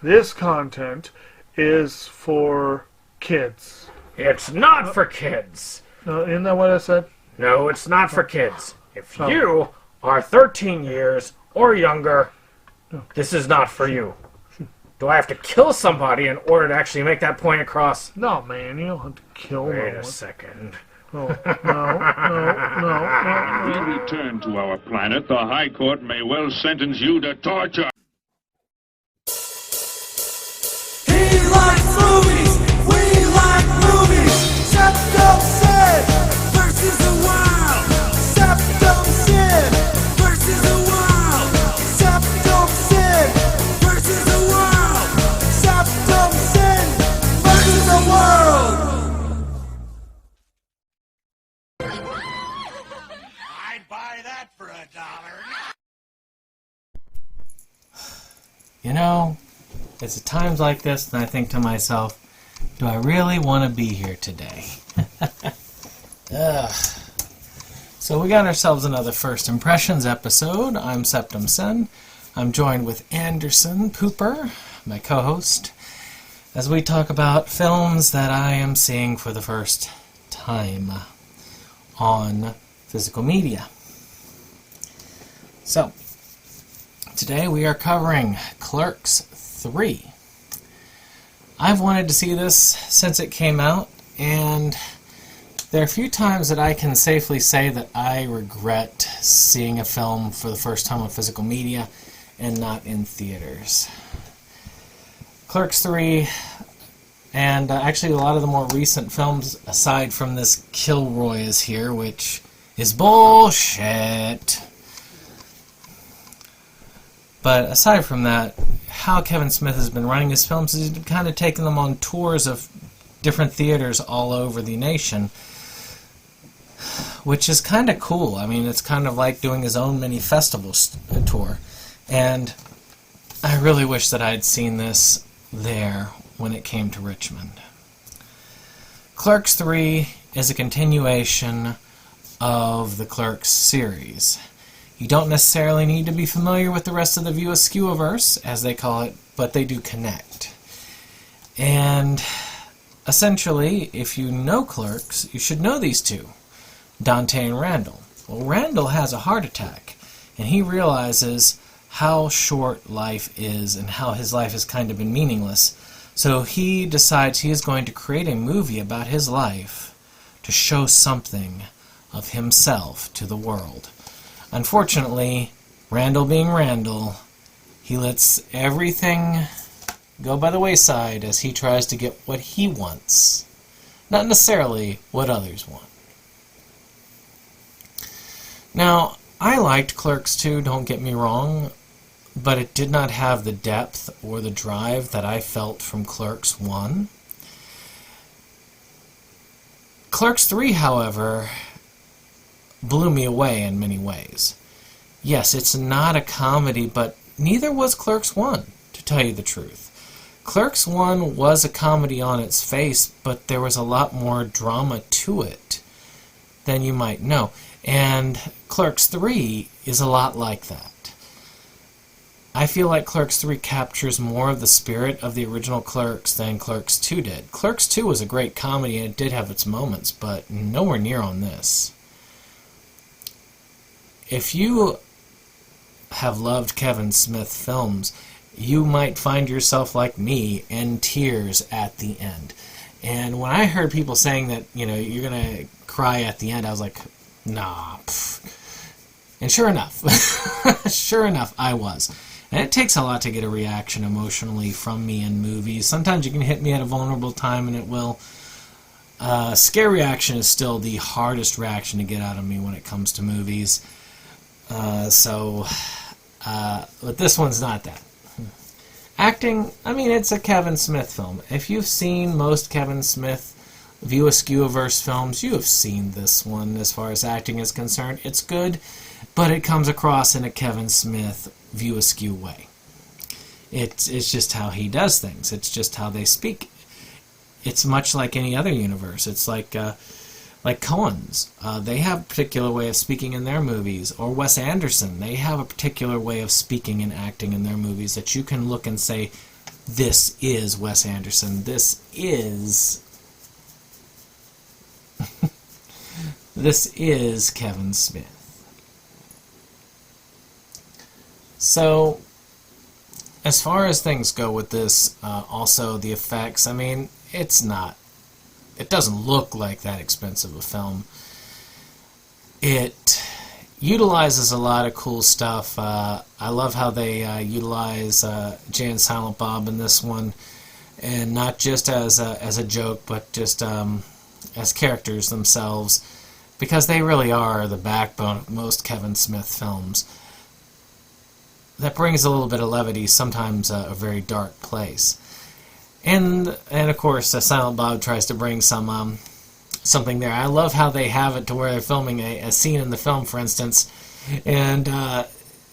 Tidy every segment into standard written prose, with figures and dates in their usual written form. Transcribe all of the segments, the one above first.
This content is for kids. It's not for kids. Isn't that what I said? No, it's not for kids. If you are 13 years or younger, this is not for you. Do I have to kill somebody in order to actually make that point across? No, man, you don't have to kill no one. Wait a second. Oh, no. We return to our planet. The High Court may well sentence you to torture. He likes movies, we like movies. SeptumSin versus the world. SeptumSin versus the world. SeptumSin versus the world. SeptumSin versus the world. I'd buy that for $1. You know, it's at times like this that I think to myself, do I really want to be here today? Ugh. So we got ourselves another First Impressions episode. I'm SeptumSin. I'm joined with Anderson Pooper, my co-host, as we talk about films that I am seeing for the first time on physical media. So, today we are covering Clerks 3. I've wanted to see this since it came out, and there are a few times that I can safely say that I regret seeing a film for the first time on physical media and not in theaters. Clerks 3, and actually a lot of the more recent films, aside from this Kilroy is here, which is bullshit. But aside from that, how Kevin Smith has been running his films is he's kind of taking them on tours of different theaters all over the nation, which is kind of cool. I mean, it's kind of like doing his own mini festival tour. And I really wish that I'd seen this there when it came to Richmond. Clerks 3 is a continuation of the Clerks series. You don't necessarily need to be familiar with the rest of the View Askewverse, as they call it, but they do connect. And essentially, if you know Clerks, you should know these two, Dante and Randall. Well, Randall has a heart attack, and he realizes how short life is and how his life has kind of been meaningless. So he decides he is going to create a movie about his life to show something of himself to the world. Unfortunately, Randall being Randall, he lets everything go by the wayside as he tries to get what he wants, not necessarily what others want. Now, I liked Clerks 2, don't get me wrong, but it did not have the depth or the drive that I felt from Clerks 1. Clerks 3, however, blew me away in many ways. Yes, it's not a comedy, but neither was Clerks 1, to tell you the truth. Clerks 1 was a comedy on its face, but there was a lot more drama to it than you might know. And Clerks 3 is a lot like that. I feel like Clerks 3 captures more of the spirit of the original Clerks than Clerks 2 did. Clerks 2 was a great comedy and it did have its moments, but nowhere near on this. If you have loved Kevin Smith films, you might find yourself like me in tears at the end. And when I heard people saying that, you're going to cry at the end, I was like, nah. And sure enough, I was. And it takes a lot to get a reaction emotionally from me in movies. Sometimes you can hit me at a vulnerable time and it will. Scare reaction is still the hardest reaction to get out of me when it comes to movies. But this one's not that. Acting, it's a Kevin Smith film. If you've seen most Kevin Smith View Askewverse films, you have seen this one as far as acting is concerned. It's good, but it comes across in a Kevin Smith View Askew way. It's just how he does things. It's just how they speak. It's much like any other universe. It's like Coen's. They have a particular way of speaking in their movies. Or Wes Anderson. They have a particular way of speaking and acting in their movies that you can look and say, this is Wes Anderson. This is this is Kevin Smith. So, as far as things go with this, also the effects, I mean, it doesn't look like that expensive a film. It utilizes a lot of cool stuff. I love how they utilize Jay and Silent Bob in this one, and not just as a joke, but just as characters themselves, because they really are the backbone of most Kevin Smith films. That brings a little bit of levity, sometimes a very dark place. And of course, Silent Bob tries to bring something there. I love how they have it to where they're filming a scene in the film, for instance, and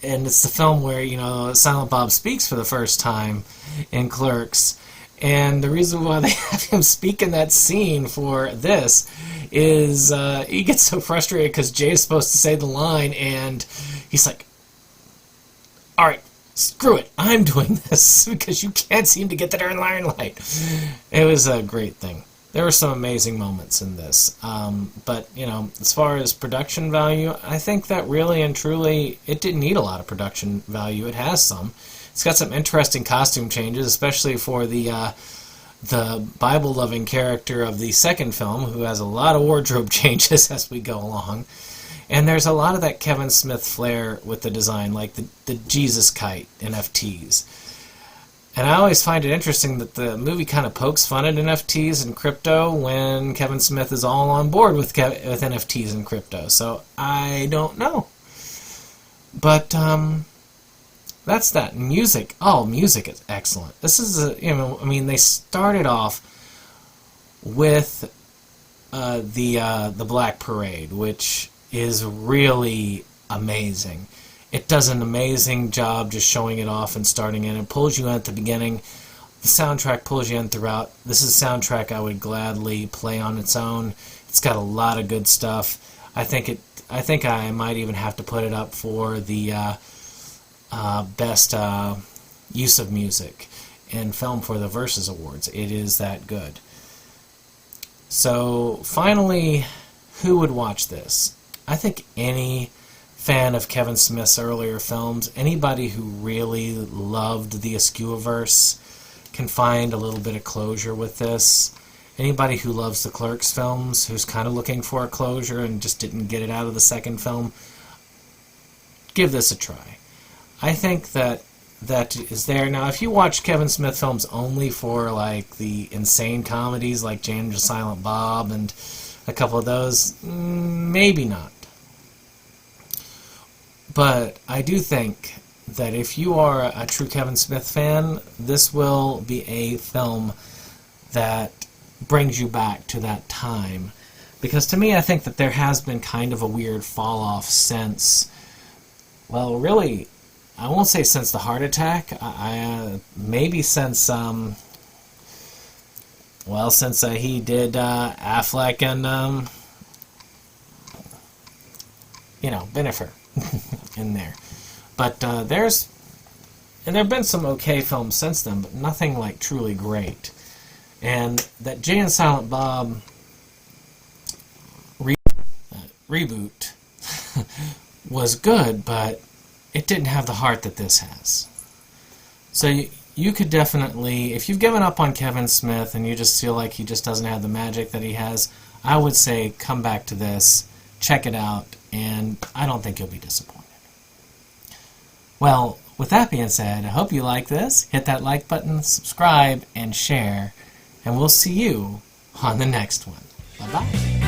it's the film where, you know, Silent Bob speaks for the first time in Clerks. And the reason why they have him speak in that scene for this is he gets so frustrated because Jay is supposed to say the line, and he's like, all right, screw it, I'm doing this because you can't seem to get the darn limelight. It was a great thing. There were some amazing moments in this. But, you know, as far as production value, I think that really and truly it didn't need a lot of production value. It has some. It's got some interesting costume changes, especially for the Bible-loving character of the second film, who has a lot of wardrobe changes as we go along. And there's a lot of that Kevin Smith flair with the design, like the Jesus kite NFTs. And I always find it interesting that the movie kind of pokes fun at NFTs and crypto when Kevin Smith is all on board with NFTs and crypto. So I don't know. But that's that. Music. Oh, music is excellent. This is they started off with the Black Parade, which is really amazing. It does an amazing job just showing it off and starting in. It pulls you in at the beginning. The soundtrack pulls you in throughout. This is a soundtrack I would gladly play on its own. It's got a lot of good stuff. I think I might even have to put it up for the best use of music in film for the Versus Awards. It is that good. So finally, who would watch this? I think any fan of Kevin Smith's earlier films, anybody who really loved the Askewiverse can find a little bit of closure with this. Anybody who loves the Clerks films, who's kind of looking for a closure and just didn't get it out of the second film, give this a try. I think that is there. Now, if you watch Kevin Smith films only for like the insane comedies like Jay and Silent Bob and a couple of those, maybe not. But I do think that if you are a true Kevin Smith fan, this will be a film that brings you back to that time. Because to me, I think that there has been kind of a weird fall-off since, well, really, I won't say since the heart attack. Maybe since, since he did Affleck and, Bennifer in there. But there have been some okay films since then, but nothing like truly great. And that Jay and Silent Bob reboot was good, but it didn't have the heart that this has. So you could definitely, if you've given up on Kevin Smith and you just feel like he just doesn't have the magic that he has, I would say come back to this, check it out, and I don't think you'll be disappointed. Well, with that being said, I hope you like this. Hit that like button, subscribe, and share, and we'll see you on the next one. Bye-bye.